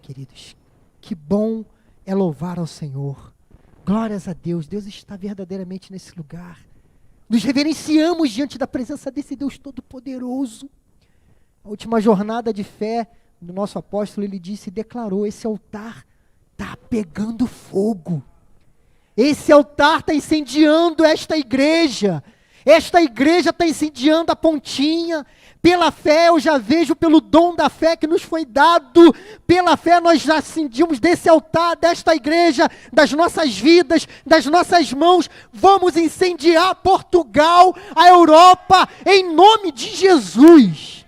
Queridos, que bom é louvar ao Senhor. Glórias a Deus, Deus está verdadeiramente nesse lugar. Nos reverenciamos diante da presença desse Deus Todo-Poderoso. A última jornada de fé do nosso apóstolo, ele disse e declarou: esse altar está pegando fogo. Esse altar está incendiando esta igreja. Esta igreja está incendiando a pontinha. Pela fé, eu já vejo pelo dom da fé que nos foi dado. Pela fé, nós já acendimos desse altar, desta igreja, das nossas vidas, das nossas mãos. Vamos incendiar Portugal, a Europa, em nome de Jesus.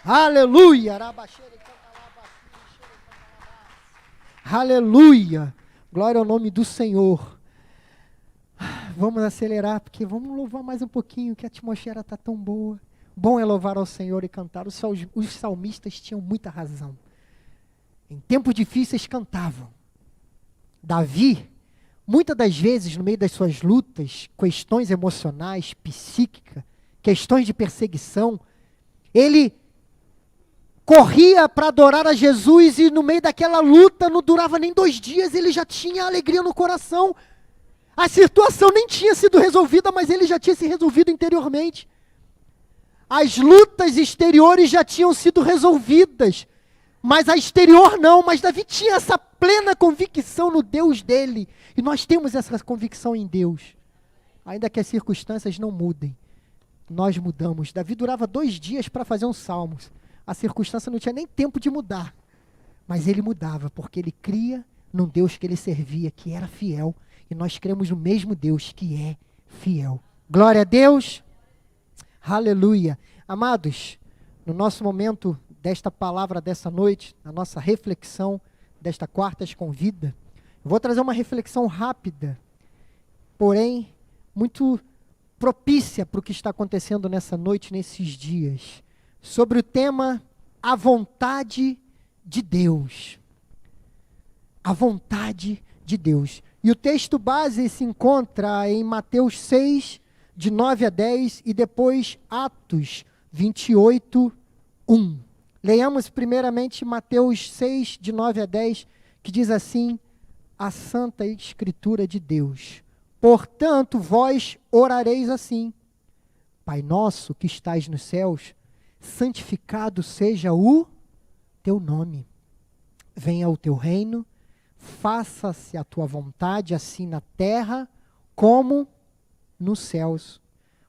Aleluia. Aleluia. Glória ao nome do Senhor. Vamos acelerar, porque vamos louvar mais um pouquinho, que a atmosfera está tão boa. Bom é louvar ao Senhor e cantar. Os salmistas tinham muita razão. Em tempos difíceis cantavam. Davi, muitas das vezes, no meio das suas lutas, questões emocionais, psíquicas, questões de perseguição, ele corria para adorar a Jesus e no meio daquela luta, não durava nem 2 dias, ele já tinha alegria no coração. A situação nem tinha sido resolvida, mas ele já tinha se resolvido interiormente. As lutas exteriores já tinham sido resolvidas, mas a exterior não. Mas Davi tinha essa plena convicção no Deus dele. E nós temos essa convicção em Deus. Ainda que as circunstâncias não mudem, nós mudamos. Davi durava 2 dias para fazer um salmo. A circunstância não tinha nem tempo de mudar. Mas ele mudava, porque ele cria num Deus que ele servia, que era fiel. E nós cremos no mesmo Deus que é fiel. Glória a Deus. Aleluia. Amados, no nosso momento desta palavra dessa noite, na nossa reflexão desta Quartas com Vida, eu vou trazer uma reflexão rápida, porém muito propícia para o que está acontecendo nessa noite, nesses dias, sobre o tema a vontade de Deus. A vontade de Deus. E o texto base se encontra em Mateus 6, de 9 a 10, e depois Atos 28, 1. Leiamos primeiramente Mateus 6, de 9 a 10, que diz assim, a Santa Escritura de Deus. Portanto, vós orareis assim, Pai nosso que estais nos céus, santificado seja o teu nome. Venha o teu reino, faça-se a tua vontade, assim na terra como nos céus.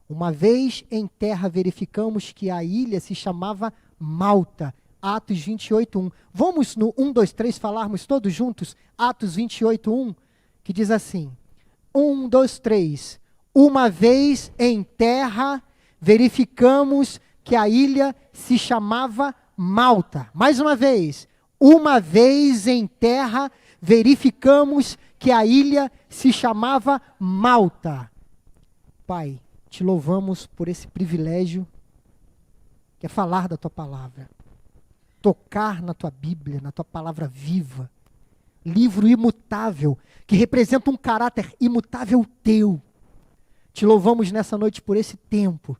Uma vez em terra verificamos que a ilha se chamava Malta. Atos 28, 1. Vamos no 1, 2, 3 falarmos todos juntos? Atos 28, 1, que diz assim. 1, 2, 3. Uma vez em terra verificamos que a ilha se chamava Malta. Mais uma vez. Uma vez em terra verificamos que a ilha se chamava Malta. Pai, te louvamos por esse privilégio que é falar da tua palavra, tocar na tua Bíblia, na tua palavra viva, livro imutável, que representa um caráter imutável teu. Te louvamos nessa noite por esse tempo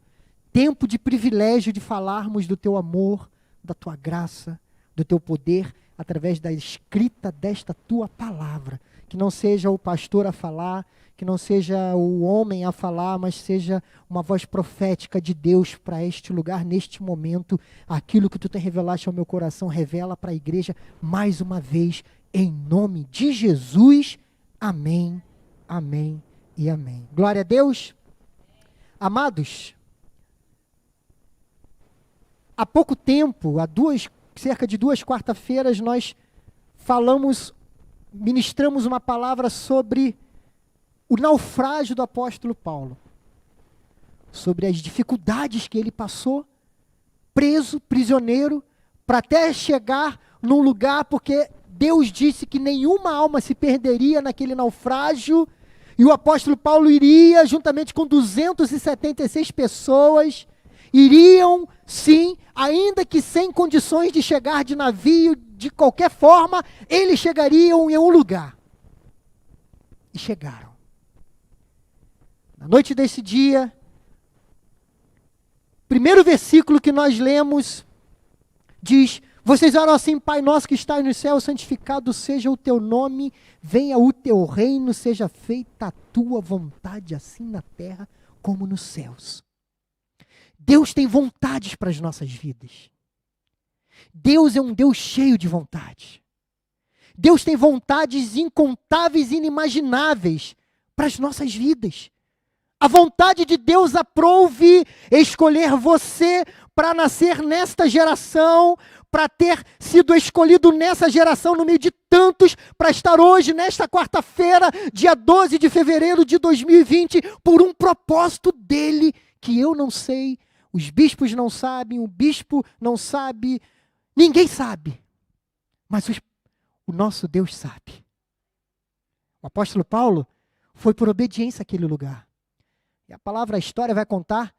de privilégio de falarmos do teu amor, da tua graça, do teu poder, através da escrita desta tua palavra. Que não seja o pastor a falar, que não seja o homem a falar, mas seja uma voz profética de Deus para este lugar, neste momento. Aquilo que tu tem revelado ao meu coração, revela para a igreja mais uma vez, em nome de Jesus. Amém, amém e amém. Glória a Deus. Amados, há pouco tempo, cerca de 2 quarta-feiras, nós ministramos uma palavra sobre o naufrágio do apóstolo Paulo, sobre as dificuldades que ele passou, preso, prisioneiro, para até chegar num lugar, porque Deus disse que nenhuma alma se perderia naquele naufrágio, e o apóstolo Paulo iria, juntamente com 276 pessoas, iriam, sim, ainda que sem condições de chegar de navio, de qualquer forma, eles chegariam em um lugar. E chegaram. Na noite desse dia, primeiro versículo que nós lemos, diz, Vocês oram assim: Pai nosso que estás no céu, santificado seja o teu nome, venha o teu reino, seja feita a tua vontade, assim na terra como nos céus. Deus tem vontades para as nossas vidas. Deus é um Deus cheio de vontade. Deus tem vontades incontáveis e inimagináveis para as nossas vidas. A vontade de Deus aprouve escolher você para nascer nesta geração, para ter sido escolhido nessa geração no meio de tantos, para estar hoje, nesta quarta-feira, dia 12 de fevereiro de 2020, por um propósito dele, que eu não sei, os bispos não sabem, o bispo não sabe, ninguém sabe, mas o nosso Deus sabe. O apóstolo Paulo foi por obediência àquele lugar. E a história vai contar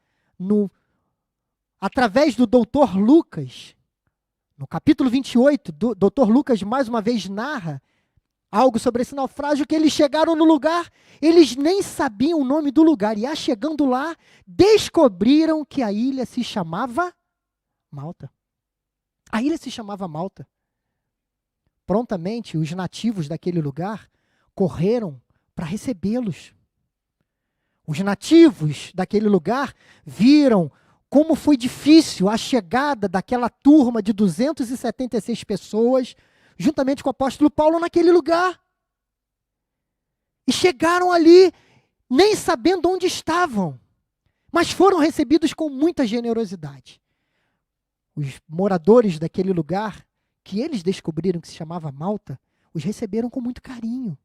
através do doutor Lucas. No capítulo 28, o doutor Lucas mais uma vez narra algo sobre esse naufrágio, que eles chegaram no lugar, eles nem sabiam o nome do lugar, e chegando lá, descobriram que a ilha se chamava Malta. A ilha se chamava Malta. Prontamente, os nativos daquele lugar correram para recebê-los. Os nativos daquele lugar viram como foi difícil a chegada daquela turma de 276 pessoas, juntamente com o apóstolo Paulo, naquele lugar. E chegaram ali, nem sabendo onde estavam, mas foram recebidos com muita generosidade. Os moradores daquele lugar, que eles descobriram que se chamava Malta, os receberam com muito carinho.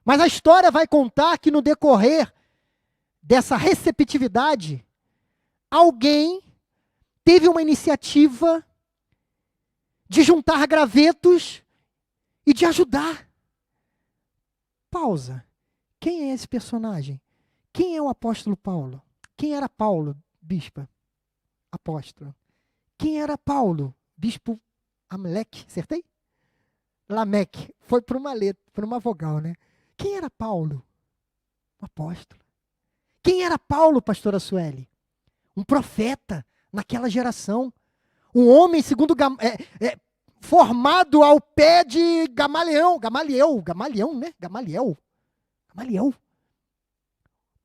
Mas a história vai contar que no decorrer dessa receptividade, alguém teve uma iniciativa de juntar gravetos e de ajudar. Pausa. Quem é esse personagem? Quem é o apóstolo Paulo? Quem era Paulo, bispa? Apóstolo. Quem era Paulo? Bispo Amleque, acertei? Lameque. Foi por uma letra, por uma vogal, né? Quem era Paulo? Um apóstolo. Quem era Paulo, pastora Sueli? Um profeta naquela geração. Um homem segundo formado ao pé de Gamaliel, né? Gamaliel.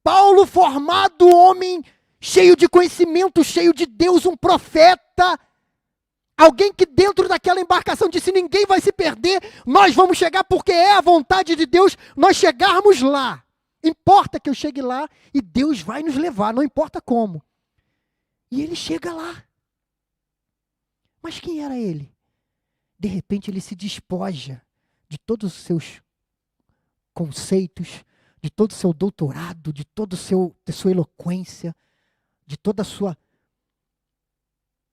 Paulo formado, homem cheio de conhecimento, cheio de Deus, um profeta. Alguém que dentro daquela embarcação disse: ninguém vai se perder, nós vamos chegar porque é a vontade de Deus nós chegarmos lá. Importa que eu chegue lá e Deus vai nos levar, não importa como. E ele chega lá. Mas quem era ele? De repente ele se despoja de todos os seus conceitos, de todo o seu doutorado, de toda a sua eloquência, de toda a sua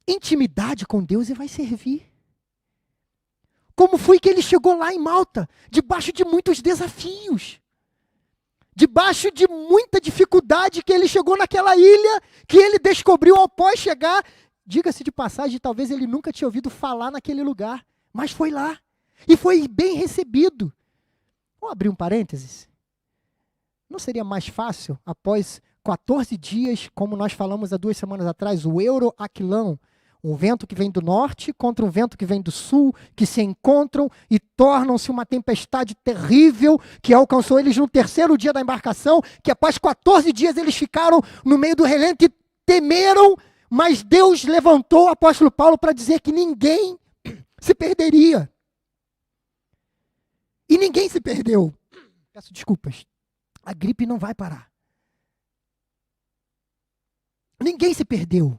intimidade com Deus, e vai servir. Como foi que ele chegou lá em Malta? Debaixo de muitos desafios. Debaixo de muita dificuldade, que ele chegou naquela ilha, que ele descobriu ao pós chegar. Diga-se de passagem, talvez ele nunca tinha ouvido falar naquele lugar, mas foi lá. E foi bem recebido. Vamos abrir um parênteses? Não seria mais fácil, após 14 dias, como nós falamos há 2 semanas atrás, o Euroaquilão, um vento que vem do norte contra um vento que vem do sul, que se encontram e tornam-se uma tempestade terrível, que alcançou eles no 3º dia da embarcação, que após 14 dias eles ficaram no meio do relento e temeram, mas Deus levantou o apóstolo Paulo para dizer que ninguém se perderia. E ninguém se perdeu. Peço desculpas. A gripe não vai parar. Ninguém se perdeu.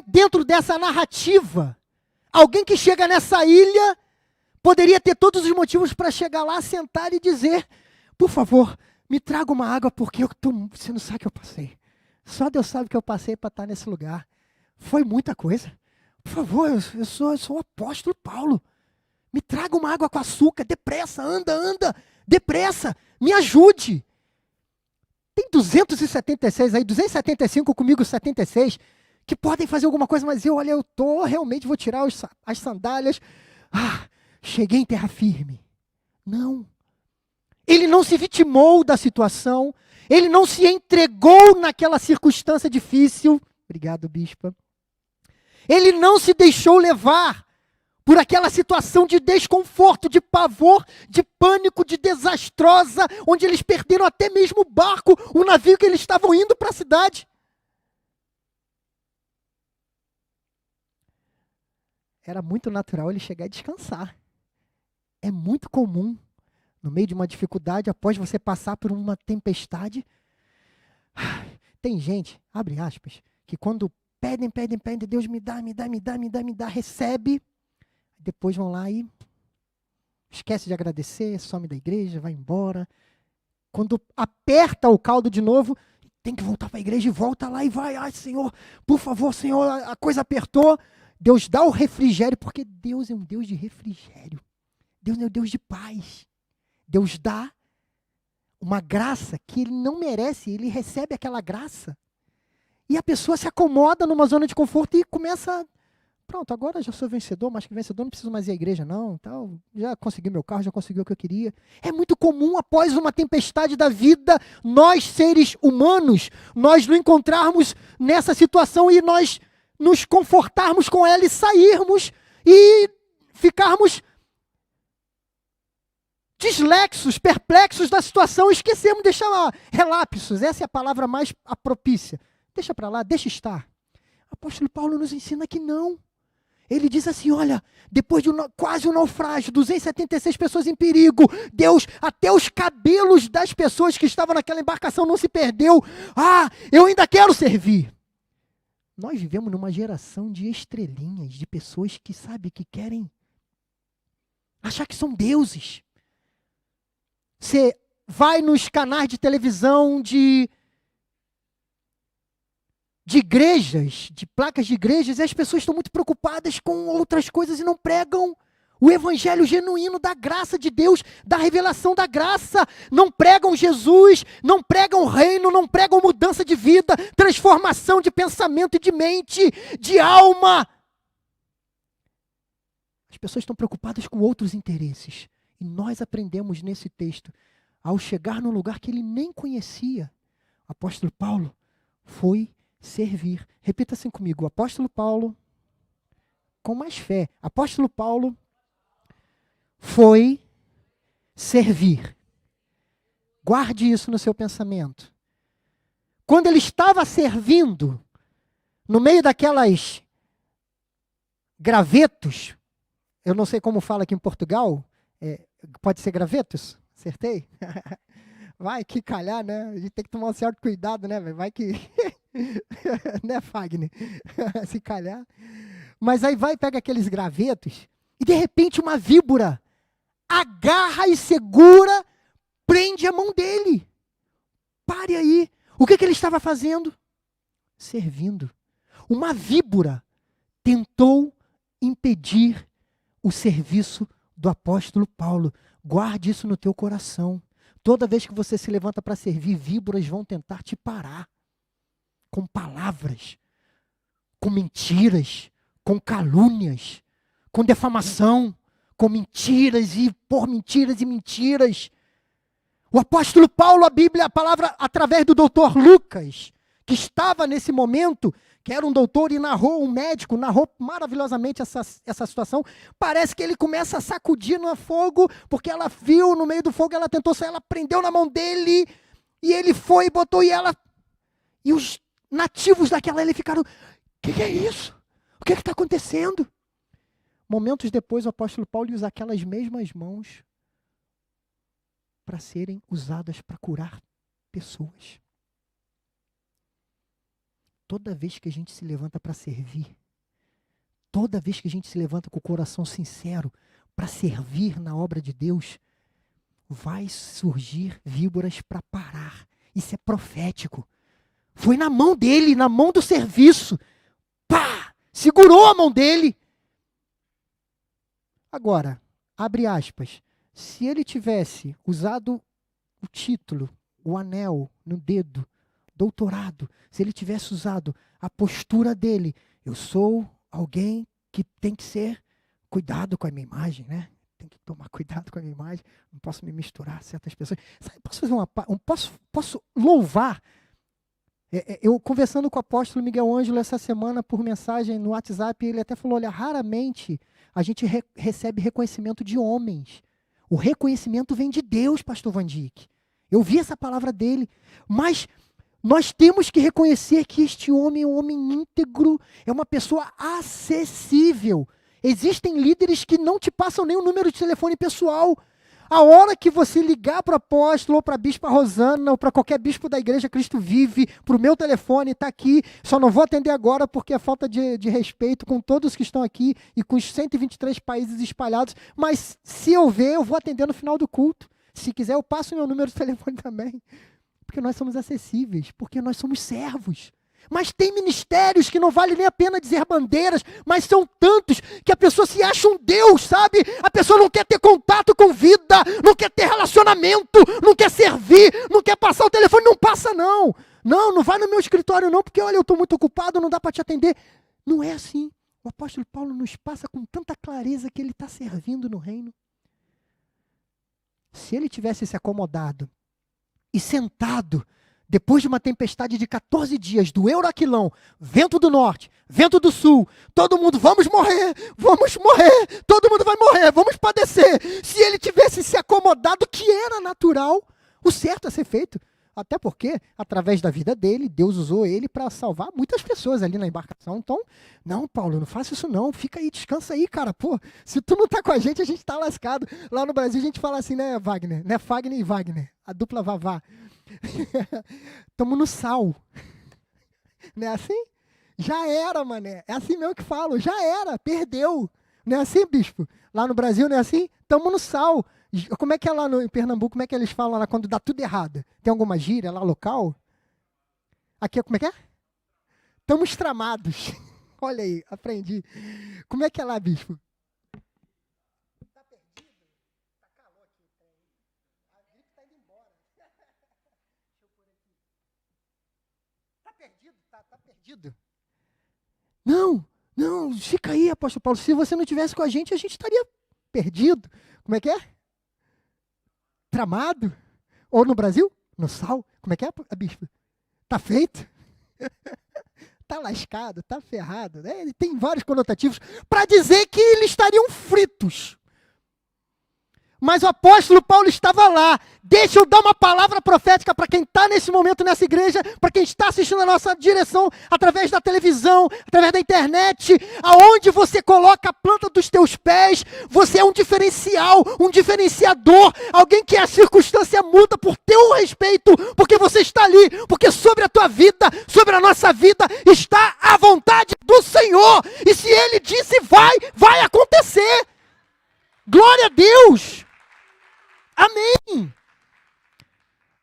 Dentro dessa narrativa, alguém que chega nessa ilha poderia ter todos os motivos para chegar lá, sentar e dizer: por favor, me traga uma água, porque você não sabe o que eu passei. Só Deus sabe o que eu passei para estar nesse lugar. Foi muita coisa. Por favor, eu sou o apóstolo Paulo. Me traga uma água com açúcar, depressa, anda, depressa, me ajude. Tem 276 aí, 275 comigo, 76, que podem fazer alguma coisa, mas eu realmente vou tirar as sandálias. Cheguei em terra firme. Não. Ele não se vitimou da situação, ele não se entregou naquela circunstância difícil. Obrigado, bispa. Ele não se deixou levar por aquela situação de desconforto, de pavor, de pânico, de desastrosa, onde eles perderam até mesmo o barco, o navio que eles estavam indo para a cidade. Era muito natural ele chegar e descansar. É muito comum, no meio de uma dificuldade, após você passar por uma tempestade, tem gente, abre aspas, que quando pedem, Deus me dá, recebe, depois vão lá e esquece de agradecer, some da igreja, vai embora. Quando aperta o caldo de novo, tem que voltar para a igreja e volta lá e vai. Ai, Senhor, por favor, Senhor, a coisa apertou. Deus dá o refrigério, porque Deus é um Deus de refrigério. Deus é um Deus de paz. Deus dá uma graça que ele não merece, ele recebe aquela graça. E a pessoa se acomoda numa zona de conforto e começa, pronto, agora já sou vencedor, mais que vencedor, não preciso mais ir à igreja não, tal, já consegui meu carro, já consegui o que eu queria. É muito comum após uma tempestade da vida, nós seres humanos, nós nos encontrarmos nessa situação e nós nos confortarmos com ela e sairmos e ficarmos dislexos, perplexos da situação, esquecemos, deixar lá, relapsos, essa é a palavra mais propícia. Deixa para lá, deixa estar. O apóstolo Paulo nos ensina que não. Ele diz assim, olha, depois de quase um naufrágio, 276 pessoas em perigo, Deus, até os cabelos das pessoas que estavam naquela embarcação não se perdeu. Ah, eu ainda quero servir. Nós vivemos numa geração de estrelinhas, de pessoas que, sabe, que querem achar que são deuses. Você vai nos canais de televisão de igrejas, de placas de igrejas, e as pessoas estão muito preocupadas com outras coisas e não pregam o evangelho genuíno da graça de Deus, da revelação da graça. Não pregam Jesus, não pregam reino, não pregam mudança de vida, transformação de pensamento e de mente, de alma. As pessoas estão preocupadas com outros interesses. E nós aprendemos nesse texto, ao chegar num lugar que ele nem conhecia, o apóstolo Paulo foi servir. Repita assim comigo, o apóstolo Paulo, com mais fé, apóstolo Paulo foi servir. Guarde isso no seu pensamento. Quando ele estava servindo, no meio daquelas gravetos, eu não sei como fala aqui em Portugal, pode ser gravetos? Acertei? Vai que calhar, né? A gente tem que tomar um certo cuidado, né? Vai que... né, Fagner? Se calhar. Mas aí vai, pega aqueles gravetos e de repente uma víbora agarra e segura, prende a mão dele. Pare aí. O que ele estava fazendo? Servindo. Uma víbora tentou impedir o serviço do apóstolo Paulo. Guarde isso no teu coração. Toda vez que você se levanta para servir, víboras vão tentar te parar. Com palavras, com mentiras, com calúnias, com defamação, com mentiras e por mentiras e mentiras. O apóstolo Paulo, a palavra através do doutor Lucas, que estava nesse momento, que era um doutor e narrou, um médico, narrou maravilhosamente essa situação. Parece que ele começa a sacudir no fogo, porque ela viu no meio do fogo, ela tentou sair, ela prendeu na mão dele, e ele foi e botou, e os nativos daquela ilha ficaram, o que é isso? O que está acontecendo? Momentos depois, o apóstolo Paulo usa aquelas mesmas mãos para serem usadas para curar pessoas. Toda vez que a gente se levanta para servir, toda vez que a gente se levanta com o coração sincero para servir na obra de Deus, vai surgir víboras para parar. Isso é profético. Foi na mão dele, na mão do serviço. Pá! Segurou a mão dele. Agora, abre aspas. Se ele tivesse usado o título, o anel no dedo, doutorado, se ele tivesse usado a postura dele, eu sou alguém que tem que ser cuidado com a minha imagem, né? Tem que tomar cuidado com a minha imagem, não posso me misturar a certas pessoas. Sabe, posso fazer posso louvar? Eu conversando com o apóstolo Miguel Ângelo essa semana por mensagem no WhatsApp, ele até falou, olha, raramente a gente recebe reconhecimento de homens. O reconhecimento vem de Deus, pastor Van Dijk. Eu vi essa palavra dele, mas nós temos que reconhecer que este homem é um homem íntegro, é uma pessoa acessível. Existem líderes que não te passam nem o número de telefone pessoal. A hora que você ligar para o apóstolo, ou para a bispa Rosana, ou para qualquer bispo da igreja Cristo Vive, para o meu telefone, está aqui, só não vou atender agora porque é falta de respeito com todos que estão aqui e com os 123 países espalhados, mas se eu ver, eu vou atender no final do culto. Se quiser, eu passo o meu número de telefone também. Porque nós somos acessíveis, porque nós somos servos. Mas tem ministérios que não vale nem a pena dizer bandeiras, mas são tantos que a pessoa se acha um Deus, sabe? A pessoa não quer ter contato com vida, não quer ter relacionamento, não quer servir, não quer passar o telefone, não passa não. Não vai no meu escritório não, porque olha, eu estou muito ocupado, não dá para te atender. Não é assim. O apóstolo Paulo nos passa com tanta clareza que ele está servindo no reino. Se ele tivesse se acomodado e sentado, depois de uma tempestade de 14 dias, do Euraquilão, vento do norte, vento do sul, todo mundo, vamos morrer, todo mundo vai morrer, vamos padecer. Se ele tivesse se acomodado, que era natural, o certo a ser feito. Até porque, através da vida dele, Deus usou ele para salvar muitas pessoas ali na embarcação. Então, não, Paulo, não faça isso não, fica aí, descansa aí, cara. Pô, se tu não tá com a gente tá lascado. Lá no Brasil a gente fala assim, né, Wagner? Né, Fagner e Wagner, a dupla Vavá. Tamo no sal. Não é assim? Já era, mané. É assim mesmo que falo, já era, perdeu. Não é assim, bispo? Lá no Brasil não é assim? Tamo no sal. Como é que é lá em Pernambuco, como é que eles falam lá quando dá tudo errado? Tem alguma gíria lá local? Aqui, como é que é? Estamos tramados. Olha aí, aprendi. Como é que é lá, bispo? Tá perdido? Tá calor aqui. A gripe tá indo embora. Deixa eu pôr aqui. Tá perdido? Tá perdido? Não, fica aí, apóstolo Paulo. Se você não tivesse com a gente estaria perdido. Como é que é? Tramado? Ou no Brasil? No sal? Como é que é, bispo? Tá feito? Tá lascado, tá ferrado. Né? Tem vários conotativos para dizer que eles estariam fritos. Mas o apóstolo Paulo estava lá. Deixa eu dar uma palavra profética para quem está nesse momento nessa igreja, para quem está assistindo a nossa direção através da televisão, através da internet, aonde você coloca a planta dos teus pés, você é um diferencial, um diferenciador, alguém que a circunstância muda por teu respeito, porque você está ali, porque sobre a tua vida, sobre a nossa vida, está a vontade do Senhor. E se Ele disse vai acontecer. Glória a Deus. Amém.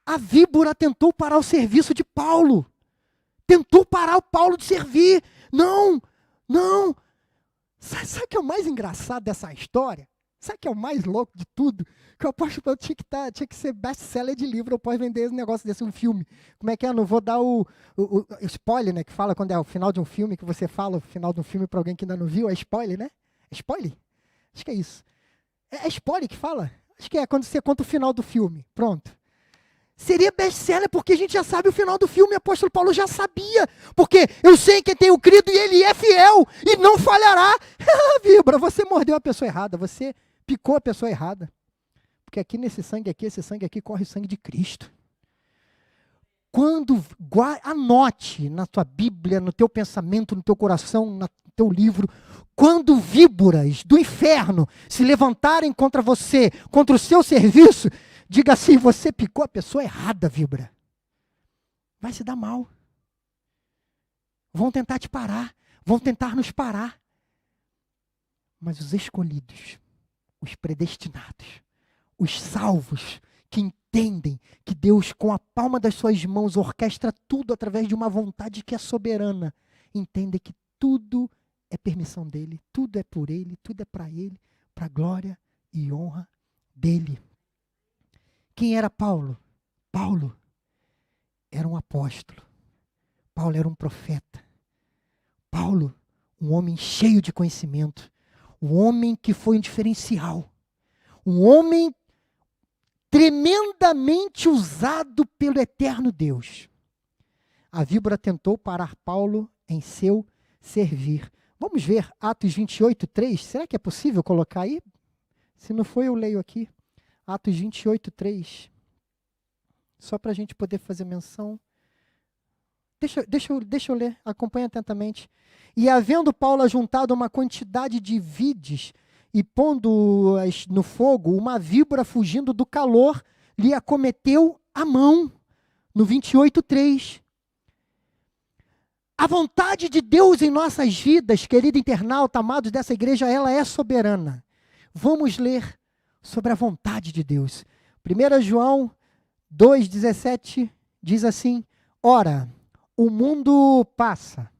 A víbora tentou parar o serviço de Paulo. Tentou parar o Paulo de servir. Não. Sabe o que é o mais engraçado dessa história? Sabe o que é o mais louco de tudo? Que o apóstolo Paulo tinha que ser best-seller de livro, ou pode vender um negócio desse, um filme. Como é que é? Não vou dar o spoiler, né? Que fala quando é o final de um filme, que você fala o final de um filme para alguém que ainda não viu. É spoiler, né? É spoiler? Acho que é isso. É spoiler que fala? Acho que é quando você conta o final do filme. Pronto. Seria best-seller porque a gente já sabe o final do filme. O apóstolo Paulo já sabia. Porque eu sei que tenho crido e ele é fiel e não falhará. Vibra, você mordeu a pessoa errada. Você picou a pessoa errada. Porque aqui nesse sangue aqui, esse sangue aqui corre o sangue de Cristo. Quando, anote na tua Bíblia, no teu pensamento, no teu coração, no teu livro, quando víboras do inferno se levantarem contra você, contra o seu serviço, diga assim, você picou a pessoa errada, víbora. Vai se dar mal. Vão tentar te parar, vão tentar nos parar. Mas os escolhidos, os predestinados, os salvos, que entendem que Deus, com a palma das suas mãos, orquestra tudo através de uma vontade que é soberana, entendem que tudo é permissão dele, tudo é por ele, tudo é para ele, para a glória e honra dele. Quem era Paulo? Paulo era um apóstolo. Paulo era um profeta. Paulo, um homem cheio de conhecimento. Um homem que foi um diferencial. Um homem tremendamente usado pelo eterno Deus. A víbora tentou parar Paulo em seu servir. Vamos ver Atos 28, 3. Será que é possível colocar aí? Se não for, eu leio aqui. Atos 28, 3. Só para a gente poder fazer menção. Deixa eu ler, acompanha atentamente. E havendo Paulo ajuntado uma quantidade de vides e pondo-as no fogo, uma víbora fugindo do calor lhe acometeu a mão. No 28, 3. A vontade de Deus em nossas vidas, querido internauta, amados dessa igreja, ela é soberana. Vamos ler sobre a vontade de Deus. 1 João 2,17 diz assim: ora, o mundo passa,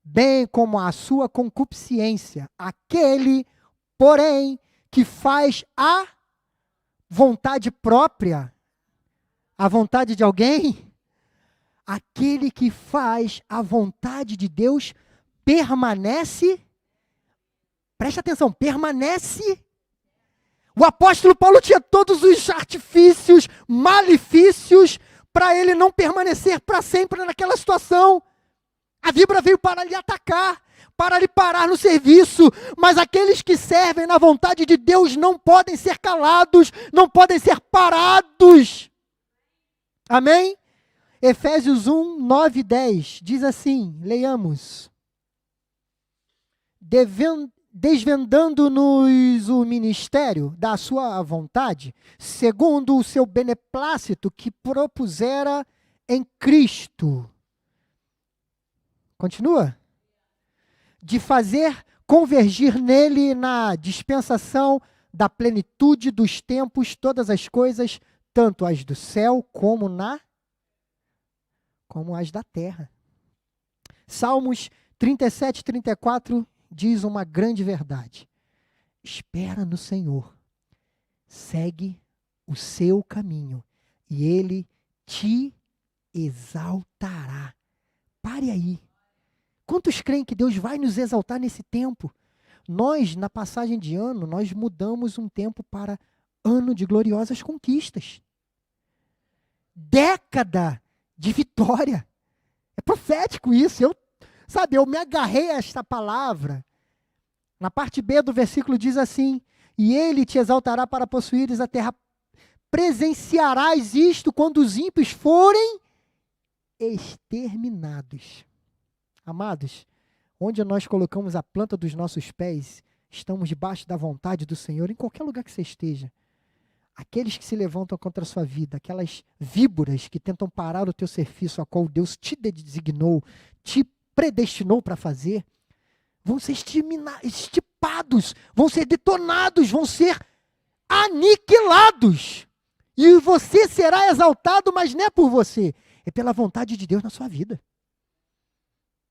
bem como a sua concupiscência. Aquele, porém, que faz a vontade própria, a vontade de alguém, aquele que faz a vontade de Deus permanece, preste atenção, permanece. O apóstolo Paulo tinha todos os artifícios, malefícios, para ele não permanecer para sempre naquela situação. A víbora veio para lhe atacar, para lhe parar no serviço, mas aqueles que servem na vontade de Deus não podem ser calados, não podem ser parados. Amém? Efésios 1, 9 e 10 diz assim, leiamos. Desvendando-nos o ministério da sua vontade, segundo o seu beneplácito que propusera em Cristo. Continua. De fazer convergir nele na dispensação da plenitude dos tempos todas as coisas, tanto as do céu como as da terra. Salmos 37, 34 diz uma grande verdade. Espera no Senhor, segue o seu caminho e Ele te exaltará. Pare aí. Quantos creem que Deus vai nos exaltar nesse tempo? Nós, na passagem de ano, nós mudamos um tempo para ano de gloriosas conquistas. Década de vitória. É profético isso. Eu me agarrei a esta palavra. Na parte B do versículo diz assim: e ele te exaltará para possuíres a terra. Presenciarás isto quando os ímpios forem exterminados. Amados, onde nós colocamos a planta dos nossos pés, estamos debaixo da vontade do Senhor, em qualquer lugar que você esteja. Aqueles que se levantam contra a sua vida, aquelas víboras que tentam parar o teu serviço, a qual Deus te designou, te predestinou para fazer, vão ser estipados, vão ser detonados, vão ser aniquilados. E você será exaltado, mas não é por você, é pela vontade de Deus na sua vida.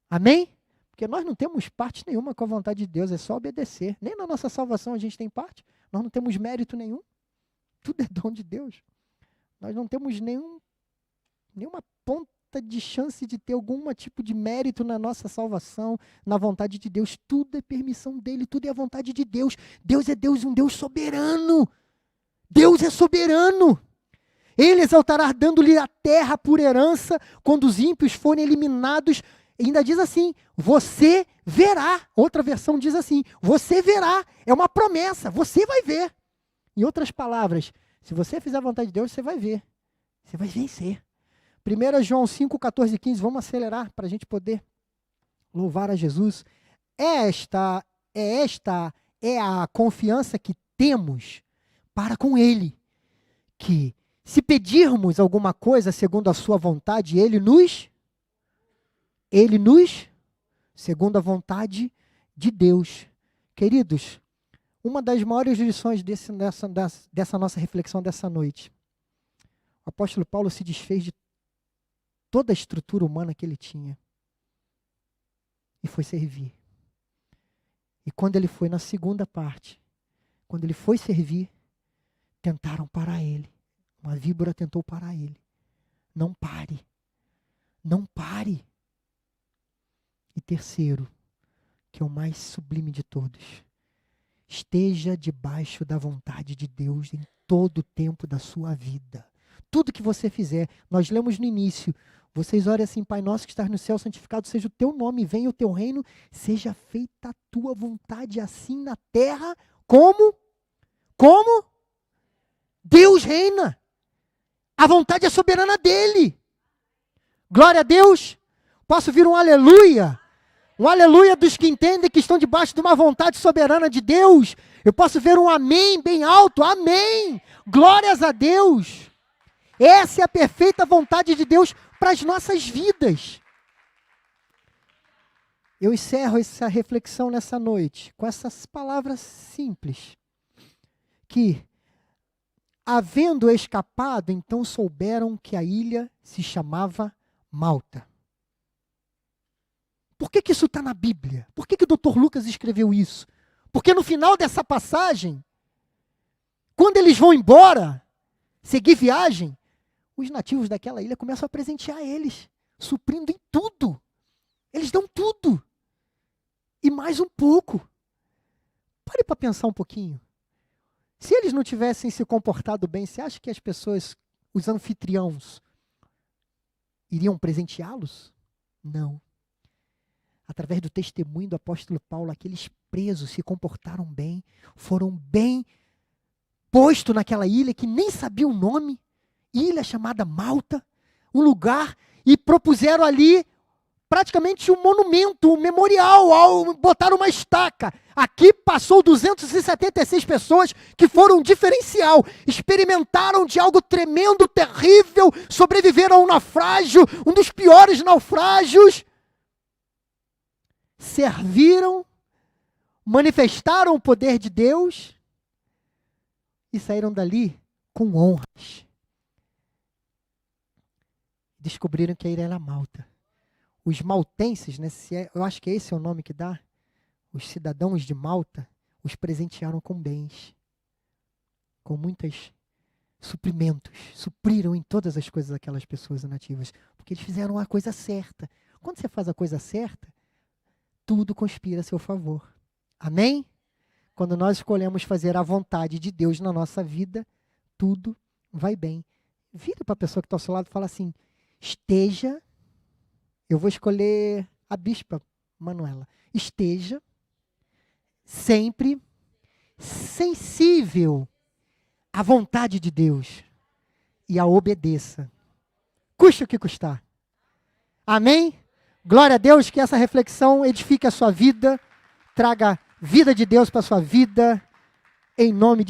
Amém? Porque nós não temos parte nenhuma com a vontade de Deus, é só obedecer. Nem na nossa salvação a gente tem parte, nós não temos mérito nenhum. Tudo é dom de Deus. Nós não temos nenhuma ponta de chance de ter algum tipo de mérito na nossa salvação, na vontade de Deus. Tudo é permissão dele, tudo é a vontade de Deus. Deus é Deus, um Deus soberano. Deus é soberano. Ele exaltará dando-lhe a terra por herança quando os ímpios forem eliminados. E ainda diz assim, você verá. Outra versão diz assim, você verá. É uma promessa, você vai ver. Em outras palavras, se você fizer a vontade de Deus, você vai ver. Você vai vencer. 1 João 5, 14 e 15, vamos acelerar para a gente poder louvar a Jesus. Esta é a confiança que temos para com Ele. Que se pedirmos alguma coisa segundo a sua vontade, Ele nos, segundo a vontade de Deus. Queridos, uma das maiores lições dessa nossa reflexão dessa noite, o apóstolo Paulo se desfez de toda a estrutura humana que ele tinha e foi servir. E quando ele foi na segunda parte, quando ele foi servir, tentaram parar ele. Uma víbora tentou parar ele. Não pare. Não pare. E terceiro, que é o mais sublime de todos, esteja debaixo da vontade de Deus em todo o tempo da sua vida. Tudo que você fizer, nós lemos no início, Vocês orem assim: Pai nosso que estás no céu, santificado seja o teu nome, venha o teu reino, seja feita a tua vontade, assim na terra, como? Como? Deus reina. A vontade é soberana dele. Glória a Deus. Posso ouvir um aleluia? Um aleluia dos que entendem que estão debaixo de uma vontade soberana de Deus. Eu posso ver um amém bem alto. Amém. Glórias a Deus. Essa é a perfeita vontade de Deus para as nossas vidas. Eu encerro essa reflexão nessa noite com essas palavras simples. Que, havendo escapado, então souberam que a ilha se chamava Malta. Por que isso está na Bíblia? Por que o Dr. Lucas escreveu isso? Porque no final dessa passagem, quando eles vão embora, seguir viagem, os nativos daquela ilha começam a presentear eles, suprindo em tudo. Eles dão tudo. E mais um pouco. Pare para pensar um pouquinho. Se eles não tivessem se comportado bem, você acha que as pessoas, os anfitriãos, iriam presenteá-los? Não. Através do testemunho do apóstolo Paulo, aqueles presos se comportaram bem, foram bem postos naquela ilha que nem sabia o nome, ilha chamada Malta, um lugar, e propuseram ali praticamente um monumento, um memorial, botaram uma estaca. Aqui passou 276 pessoas que foram diferencial, experimentaram de algo tremendo, terrível, sobreviveram a um naufrágio, um dos piores naufrágios, serviram, manifestaram o poder de Deus e saíram dali com honras. Descobriram que a ilha era Malta. Os maltenses, né, eu acho que esse é o nome que dá, os cidadãos de Malta, os presentearam com bens, com muitos suprimentos, supriram em todas as coisas aquelas pessoas nativas, porque eles fizeram a coisa certa. Quando você faz a coisa certa, tudo conspira a seu favor. Amém? Quando nós escolhemos fazer a vontade de Deus na nossa vida, tudo vai bem. Vira para a pessoa que está ao seu lado e fala assim: esteja, eu vou escolher a bispa Manuela, esteja sempre sensível à vontade de Deus e a obedeça. Custe o que custar. Amém? Glória a Deus, que essa reflexão edifique a sua vida, traga vida de Deus para a sua vida, em nome de Jesus.